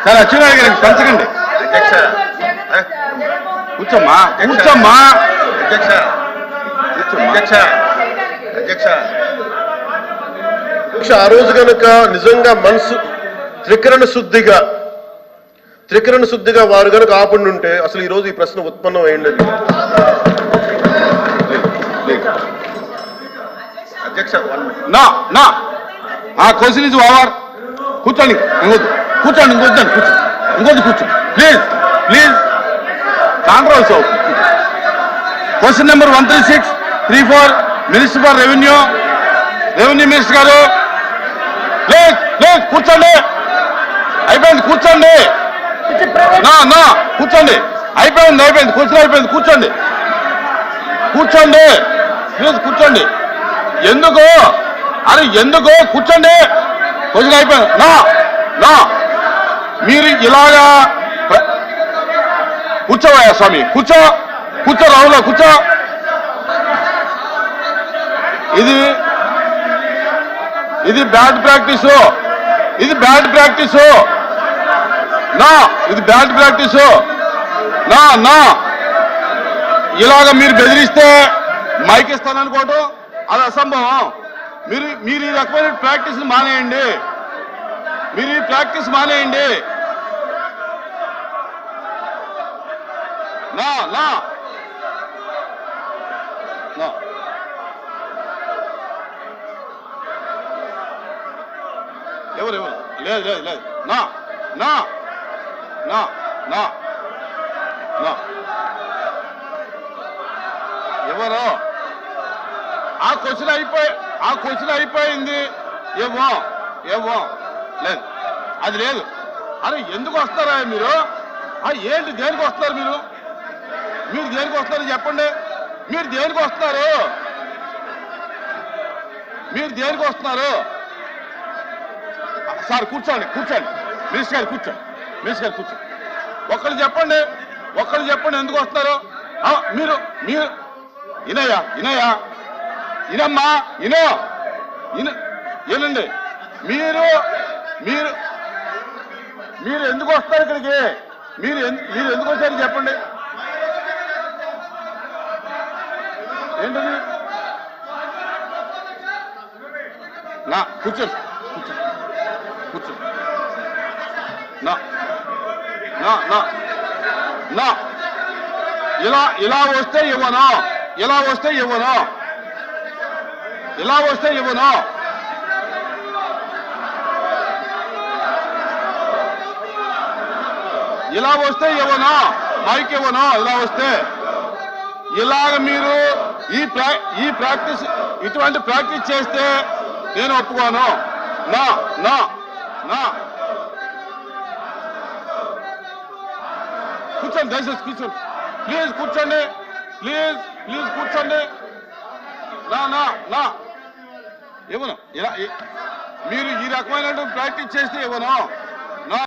సరే అచ్చెన్నాయుడు గారికి పంచకండి. కూర్చోమ్మా కూర్చోమ్మా. అధ్యక్ష అధ్యక్ష అధ్యక్ష ఆ రోజు కనుక నిజంగా మనసు త్రికరణ శుద్ధిగా వారు కనుక ఆపండుంటే అసలు ఈ రోజు ఈ ప్రశ్న ఉత్పన్నం అయ్యిండదు. అధ్యక్ష నా నా ఆ క్వశ్చన్ ఇస్ ఓవర్. కూర్చోండి ఇంకొద్దు కూర్చోండి ఇంకొద్దు కూర్చోండి ప్లీజ్ ప్లీజ్. కాంట్రవర్సీ అవుతుంది. Question number 13634 minister for revenue minister గారు ప్లీజ్ ప్లీజ్ కూర్చోండి. అయిపోయింది కూర్చోండి. నా నా కూర్చోండి. అయిపోయింది క్వశ్చన్ అయిపోయింది. కూర్చోండి ప్లీజ్ కూర్చోండి. ఎందుకు కూర్చోండి. క్వశ్చన్ అయిపోయింది. నా మీరు ఇలాగా కూర్చోవయ్యా స్వామి కూర్చో రావులో కూర్చో. ఇది బ్యాడ్ ప్రాక్టీసు. ఇది బ్యాడ్ ప్రాక్టీసు. నా ఇలాగ మీరు బెదిరిస్తే మైక్ ఇస్తాననుకోవటం అది అసంభవం. మీరు ఈ రకమైన ప్రాక్టీస్ మానేయండి. నా ఎవరు లేదు నా ఎవరు ఆ క్వశ్చన్ అయిపోయింది. ఏమో లేదు అది లేదు. అరే ఎందుకు వస్తారా మీరు? ఏంటి దేనికి వస్తారు మీరు దేనికి వస్తారు చెప్పండి. మీరు దేనికి వస్తున్నారు? సార్ కూర్చోండి. మినిస్టర్ గారు కూర్చోండి. ఒక్కళ్ళు చెప్పండి ఎందుకు వస్తున్నారు? మీరు ఇనమ్మా ఏనండి. మీరు ఎందుకు వస్తారు ఇక్కడికి? మీరు ఎందుకు వచ్చారు చెప్పండి. ఏంటది? నా కూర్చోండి. నా ఇలా వస్తే ఇవ్వను. ఇలా వస్తే ఇవ్వను. మైక్ ఇవ్వను. ఇలా వస్తే ఇలాగ మీరు ఈ ప్రాక్టీస్ ఇటువంటి ప్రాక్టీస్ చేస్తే నేను ఒప్పుకోను. నా కూర్చోండి. దయచేసి కూర్చోండి. ప్లీజ్ కూర్చోండి. నా ఇవ్వను. ఇలా మీరు ఈ రకమైన ప్రాక్టీస్ చేస్తే ఇవ్వను.